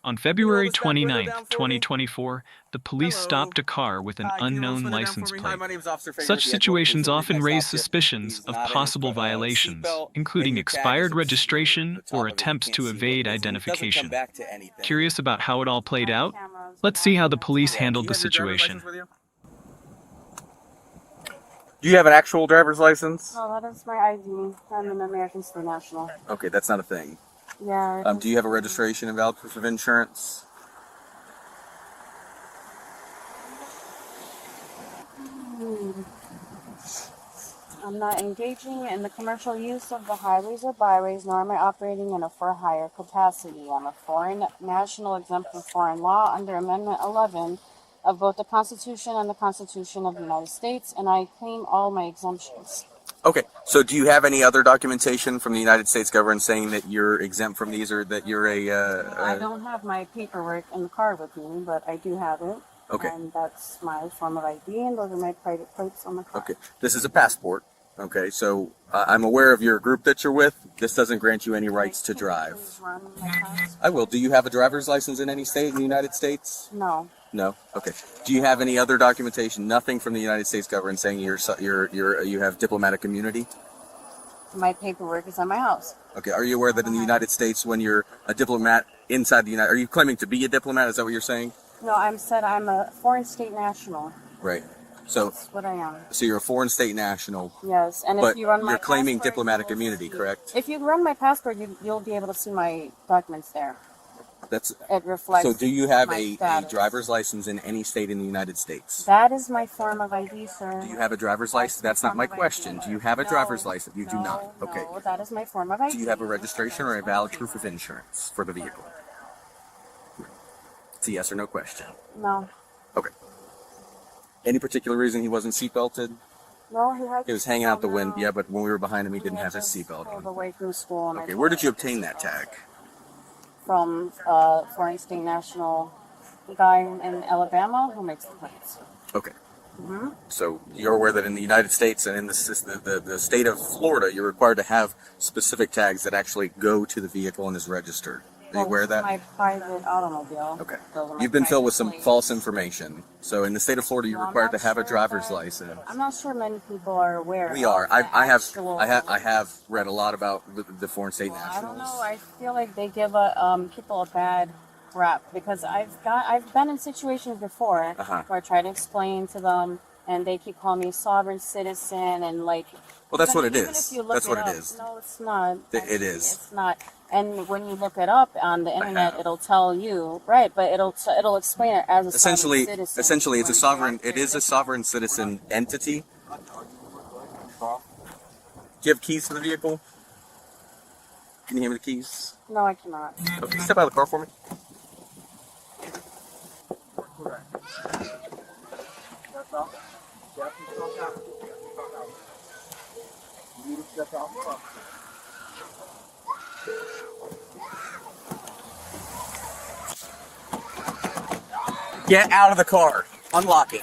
On Can you roll February this back window 29th, down for me? 2024, the police Hello. stopped a car with an Hi, can you roll this unknown window down for license me? Hi, plate. my name is Officer Fagan with Such the Edgewater Police. situations The reason often I raise stopped you, suspicions he's of not in his possible violations, seatbelt, including and your tag is expired obscured. registration The or top of it, you attempts can't to see what evade it is, and it doesn't come identification. back to anything. Curious about how it all played My out? cameras Let's see how the watching, police that's Yeah, do handled you the have your driver's license situation. with you? Do you have an actual driver's license? No, that is my ID. I'm an American State National. Okay, that's not a thing. Yeah. Do you have a registration and valid proof of insurance? I'm not engaging in the commercial use of the highways or byways, nor am I operating in a for-hire capacity. I'm a foreign national exempt from foreign law under Amendment 11 of both the Constitution and the Constitution of the United States, and I claim all my exemptions. Okay, so do you have any other documentation from the United States government saying that you're exempt from these or that you're I don't have my paperwork in the car with me, but I do have it. Okay. And that's my form of ID, and those are my private plates on the car. Okay, this is a passport. Okay, so I'm aware of your group that you're with. This doesn't grant you any rights to Can you drive. please run my cards? I will. Do you have a driver's license in any state in the United States? No. No. Okay. Do you have any other documentation? Nothing from the United States government saying you have diplomatic immunity? My paperwork is at my house. Okay. Are you aware that in the United States, when you're a diplomat inside the United, are you claiming to be a diplomat? Is that what you're saying? No, I'm a foreign state national. Right. So, That's what I am. so you're a foreign state national, Yes, and but if you run my you're claiming passport, diplomatic you will immunity, see- correct? If you run my passport, you'll be able to see my documents there. That's. It reflects. So, do you have my a status. driver's license in any state in the United States? That is my form of ID, sir. Do you have a driver's license? That's not my question. Do you have a driver's license? You do not. Okay. No, that is my form of ID. Do you have a registration or a valid proof of insurance for the vehicle? It's a yes or no question. No. Okay. Any particular reason he wasn't seatbelted? No, he had. He was hanging out the window. Yeah, but when we were behind him, he didn't have his just seatbelt pulled on. away from school. And Okay, where did you obtain that tag? From foreign state national guy in Alabama who makes the plates. Okay. So you're aware that in the United States and in the state of Florida, you're required to have specific tags that actually go to the vehicle and is registered. Are you aware of that? My private automobile. Okay. Those are my You've been filled with private some plates. false information. So in the state of Florida, you're No, I'm required not to have a sure driver's that- license. I'm not sure many people are aware. We of are. the I actual- have read a lot about the foreign state Well, I nationals. don't know. I feel like they give people a bad rap because I've been in situations before Uh-huh. where I try to explain to them and they keep calling me sovereign citizen and like. Well, that's what it even is. if you look That's what up- it is. No, it's not. It actually. is. It's not. And when you look it up on the internet, have. it'll tell you right, but it'll explain it as a Essentially, sovereign citizen. essentially, it's a when sovereign. you're It is a actually- sovereign citizen entity. Do you have keys to the vehicle? Can you hand me the keys? No, I cannot. Okay, step out of the car for me. Get out of the car. Unlock it.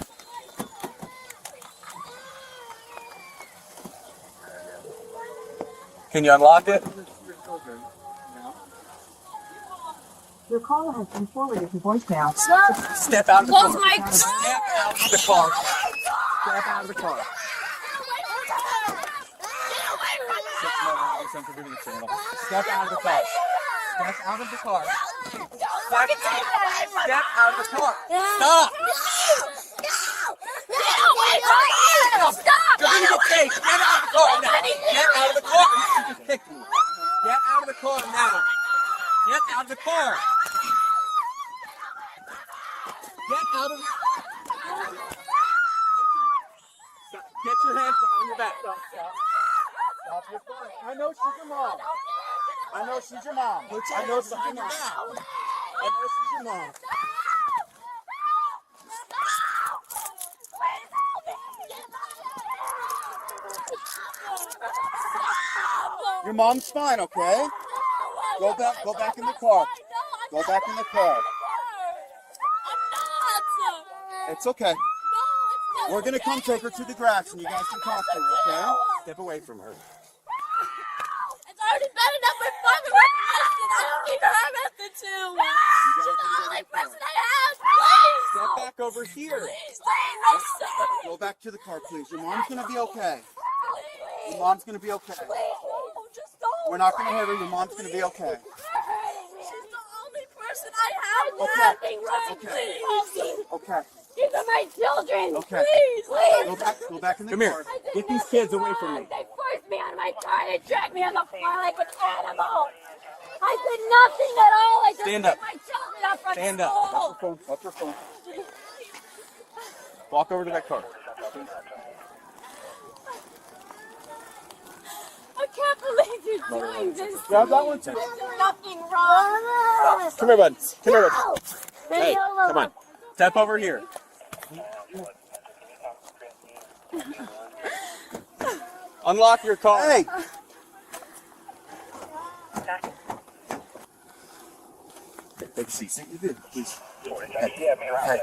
Can you unlock it? Your call has been forwarded to voicemail. Step out of the Close car. my Step out of the car. Step out of the car. Step out of the car. Step out of the car. Step out of the car. Stop. Stop! You're gonna get chased. Get out of the car now. Get out of the car. You just kicked me. Get out of the car now. Get out of the car. Get out of the Get your hands behind your back. Stop. Stop. You're fine. I know she's your mom. I know she's your mom. I know she's your mom. I know she's your mom. Your mom's fine, okay? Go back in the car. Go back in the car. It's okay. We're gonna come take her to the grass and you guys can talk to her, okay? Step away from her. It's already bad enough with fucking recognition. I don't need her method too. You right there. person I have. Please. Step back over here. Please, leave me, sir. Go back to the car, please. Your mom's gonna be okay. Please. Your mom's gonna be okay. Please, no, just don't. We're not gonna hurt her. Your mom's gonna be okay. She's the only person I have. Okay. Nothing wrong. Okay. Please help me. Okay. These are my children. Okay. Please, please. Go back in the Come here. car. I did Get these nothing kids away wrong. from me. They forced me out of my car. They dragged me on the floor like an animal. I did nothing at all. I just Stand picked up. my children up from Stand up. school. Watch your phone. Walk over to that car. I can't believe you're doing this. Grab that one too. I did nothing wrong. Come here, bud. Come here, bud. No. Hey, come on. Step over here. Unlock your car. Hey. Take a seat. You did, please. Hey.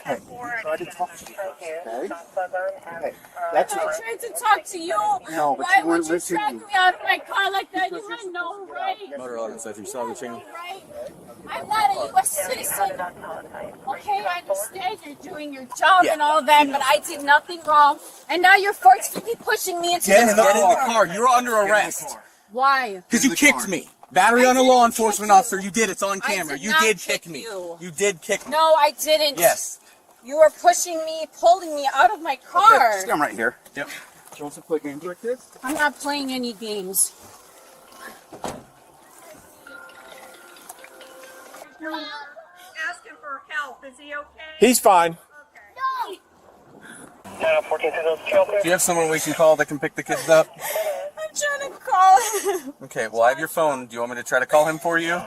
Hey. Try to talk to you. Okay. Hey. That's I tried to talk to you. No, but Why you weren't would you listening. drag me out of my car like that? You had no right. Motor oil says you saw the channel. Right? I'm not a U.S. citizen. Okay, I understand you're doing your job and all that, but I did nothing wrong. And now you're forcefully pushing me into Get the in the car. You're under arrest. Why? Because you kicked me. Battery on a law enforcement officer. You did. It's on I camera. did You not did kick kick me. you. You did kick me. No, I didn't. Yes. You were pushing me, pulling me out of my car. Okay, I'm right here. Yep. Do you want to play games like this? I'm not playing any games. Asking for help. Is he okay? He's fine. No. Do you have someone we can call that can pick the kids up? I'm trying to call him. Okay, well, I have your phone. Do you want me to try to call him for you?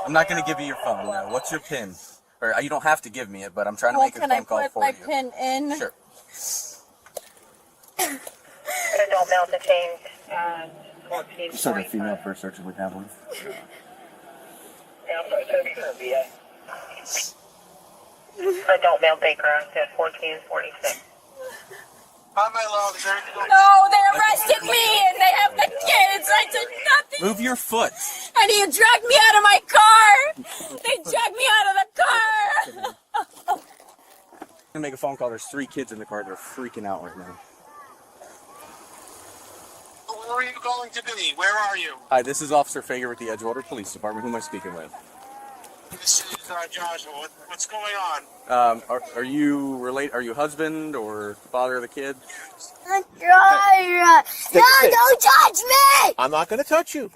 I'm not going to give you your phone, no. What's your PIN? Or you don't have to give me it, but I'm trying to Well, make a can I phone call put for my you. pin in? Sure. Adult male detained. Just like a female first search if we have one. Adult male Baker at 1446. No, they arrested me and they have the kids. I did nothing. Move your foot. And he dragged me out of my car. They dragged me out of the car. I'm gonna make a phone call. There's 3 kids in the car. They're freaking out right now. Where are you going to be? Where are you? Hi, this is Officer Fager with the Edgewater Police Department. Who am I speaking with? This is Joshua. What's going on? Are you Are you husband or father of the kid? No, don't touch me. I'm not gonna touch you.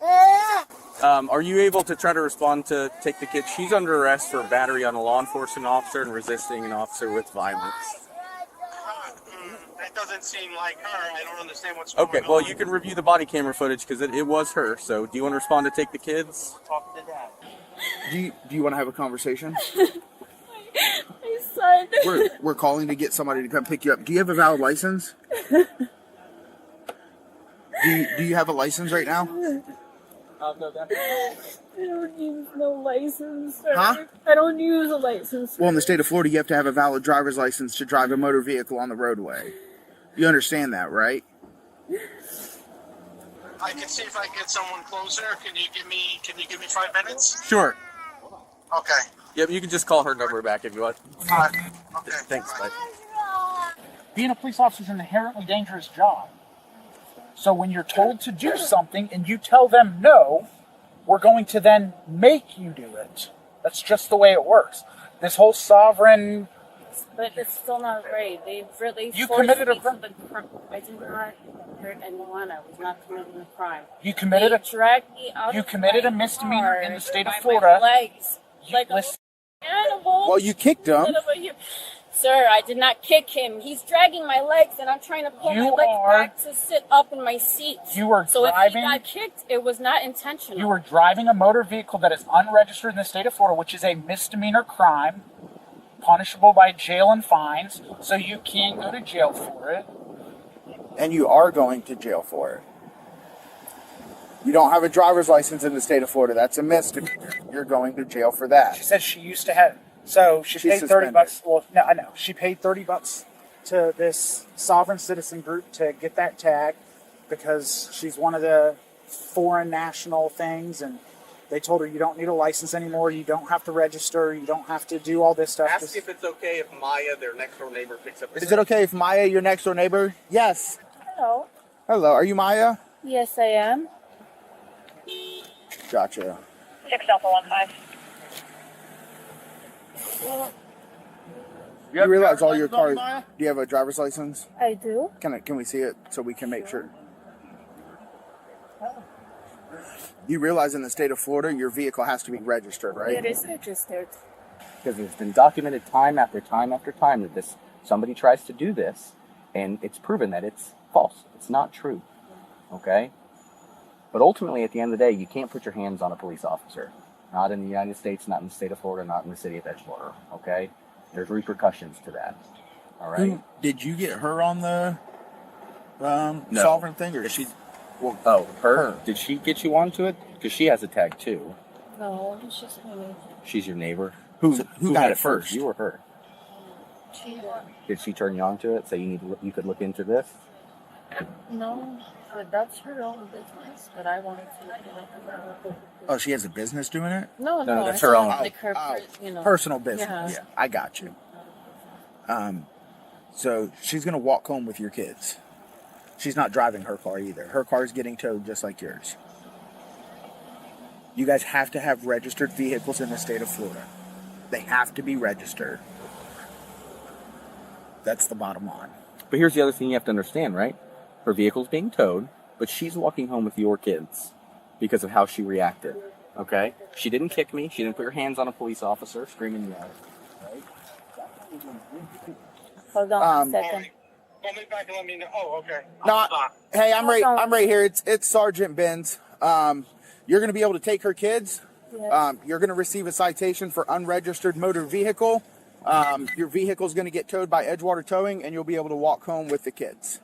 Are you able to try to respond to take the kid? She's under arrest for battery on a law enforcement officer and resisting an officer with violence. That doesn't seem like her. I don't understand what's going on. Okay, well, you can review the body camera footage because it was her. So, do you want to respond to take the kids? Talk to Dad. Do you want to have a conversation? My son. We're calling to get somebody to come pick you up. Do you have a valid license? Do you have a license right now? I don't use no license, sir. Huh? I don't use a license. Well, in the state of Florida, you have to have a valid driver's license to drive a motor vehicle on the roadway. You understand that, right? I can see if I can get someone closer. Can you give me 5 minutes? Sure. Okay. Yep, you can just call her number back if you want. Okay. Thanks, bud. Being a police officer is an inherently dangerous job. So when you're told to do something and you tell them no, we're going to then make you do it. That's just the way it works. This whole sovereign... But it's still not right. They really You forced committed a me to crime. the crime. I did not hurt anyone. I was not committing a crime. You committed They a... dragged me out You of committed my a misdemeanor car in the state of by Florida. My legs, like listen- an animal. Well, you kicked him. Sir, I did not kick him. He's dragging my legs, and I'm trying to pull my You legs are- back to sit up in my seat. You were So if driving... he got kicked, it was not intentional. You were driving a motor vehicle that is unregistered in the state of Florida, which is a misdemeanor crime, punishable by jail and fines, so you can go to jail for it. And you are going to jail for it. You don't have a driver's license in the state of Florida. That's a misdemeanor. You're going to jail for She that. says she used to have. So she She's paid suspended. $30. Well, no, I know. She paid $30 to this sovereign citizen group to get that tag because she's one of the foreign national things, and They told her you don't need a license anymore. You don't have to register. You don't have to do all this stuff. Ask if it's okay if Maya, their next door neighbor, picks up. Is it okay if Maya, your next door neighbor? Yes. Hello. Hello. Are you Maya? Yes, I am. Gotcha. 6 Alpha 15. You realize all your cars. Do you have a driver's license? I do. Can we see it so we can make sure? You realize in the state of Florida, your vehicle has to be registered, right? It is registered. Because it's been documented time after time after time that somebody tries to do this, and it's proven that it's false. It's not true. Okay? But ultimately, at the end of the day, you can't put your hands on a police officer. Not in the United States, not in the state of Florida, not in the city of Edgewater. Okay? There's repercussions to that. All right? Did you get her on the No. sovereign thing, or she? Well, her? Did she get you onto it? Because she has a tag too. No, it's just me. She's your neighbor. Who got it first? You or her? She, Did she turn you on to it? Say you could look into this? no, but that's her own business. But I wanted to look it up. Oh, she has a business doing it. No, No, that's it's her not own. Like her, Oh, personal business. Yeah. I got you. So she's gonna walk home with your kids. She's not driving her car either. Her car's getting towed just like yours. You guys have to have registered vehicles in the state of Florida. They have to be registered. That's the bottom line. But here's the other thing you have to understand, right? Her vehicle's being towed, but she's walking home with your kids because of how she reacted. Okay? She didn't kick me. She didn't put her hands on a police officer, screaming you out. Hold on a second. Call me back and let me know. Oh, okay. No, Hold on. hey, I'm right. Hold on. I'm right here. It's Sergeant Benz. You're gonna be able to take her kids. Yes. You're gonna receive a citation for unregistered motor vehicle. Your vehicle's gonna get towed by Edgewater Towing, and you'll be able to walk home with the kids.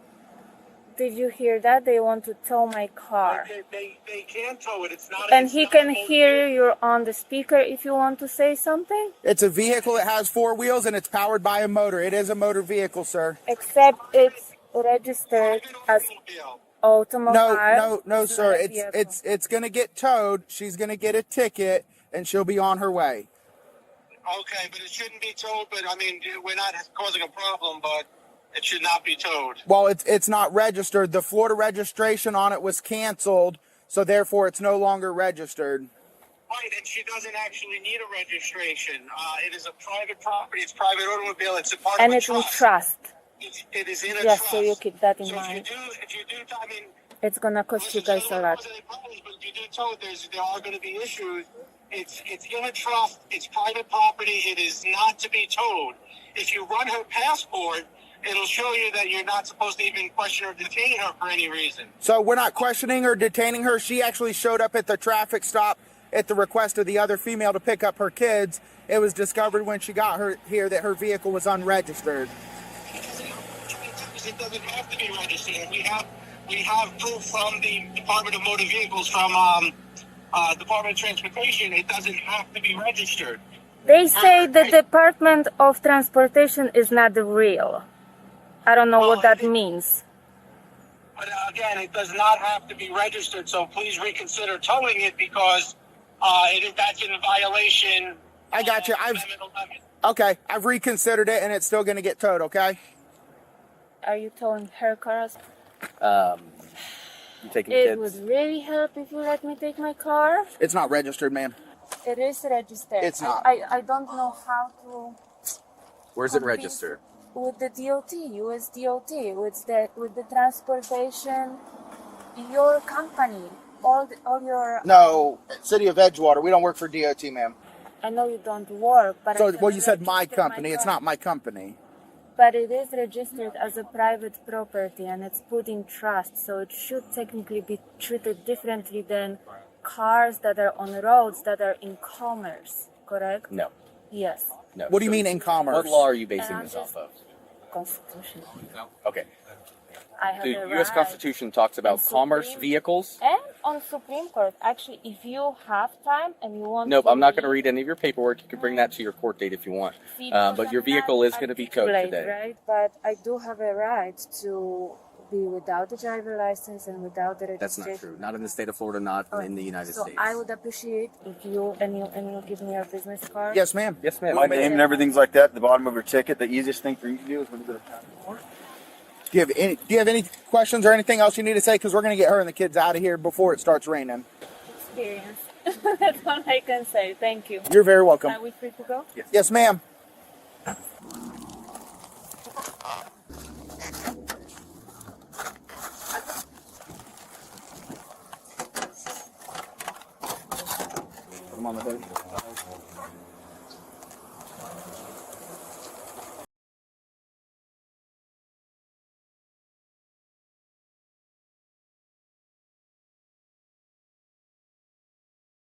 Did you hear that? They want to tow my car. They can tow it. It's not. And it's he not can a- hear you on the speaker if you want to say something. It's a vehicle that has 4 wheels and it's powered by a motor. It is a motor vehicle, sir. Except it's registered as automobile. No, It's sir. not a vehicle. It's gonna get towed. She's gonna get a ticket, and she'll be on her way. Okay, but it shouldn't be towed. But I mean, we're not causing a problem, but it should not be towed. Well, it's not registered. The Florida registration on it was canceled, so therefore it's no longer registered. Right, and she doesn't actually need a registration. It is a private property. It's private automobile. It's a part And of a it's in trust. trust. It is in a Yes, trust. so you keep that in So mind. if you do, I mean, It's gonna cost you listen, guys I a don't lot. cause any problems, but if you do tow it, there are going to be issues. It's in a trust. It's private property. It is not to be towed. If you run her passport, it'll show you that you're not supposed to even question or detain her for any reason. So we're not questioning or detaining her. She actually showed up at the traffic stop at the request of the other female to pick up her kids. It was discovered when she got her here that her vehicle was unregistered. It doesn't have to be registered. We have proof from the Department of Motor Vehicles, from Department of Transportation. It doesn't have to be registered. They say the Department of Transportation is not real. I don't know what that means. But again, it does not have to be registered. So please reconsider towing it because that's in violation. I got you. of Amendment 11. Okay, I've reconsidered it, and it's still going to get towed. Okay. Are you towing her car? You taking the It kids? would really help if you let me take my car. It's not registered, ma'am. It is registered. It's not. I don't know how to. Where's it registered? With the DOT, US DOT, with the transportation, your company, all your. No, City of Edgewater. We don't work for DOT, ma'am. I know you don't work, but. So, I can well, you said my register company. It's car. not my company. But it is registered as a private property and it's put in trust, so it should technically be treated differently than cars that are on roads that are in commerce, correct? No. Yes. No. What do you So mean in commerce? What law are you basing And I'm this off just- of? Constitution. Okay. I have The a U.S. right. Constitution talks about And commerce Supreme- vehicles. And on Supreme Court, actually, if you have time and you want Nope, to I'm not going to read any of your paperwork. You can bring that to your court date if you want. See, But because your I'm vehicle not is going to be towed articulate, today. right? But I do have a right to be without the driver license and without the That's registration. not true. Not in the state of Florida, not Alright, in the United so States. I would appreciate if you give me your business card. Yes, ma'am. Yes, ma'am. My name and everything's like that at the bottom of your ticket. The easiest thing for you to do is when you go to court. Do you have any questions or anything else you need to say? Because we're going to get her and the kids out of here before it starts raining. Experience. That's all I can say. Thank you. You're very welcome. Are we free to go? Yes, ma'am. Come on, the hood.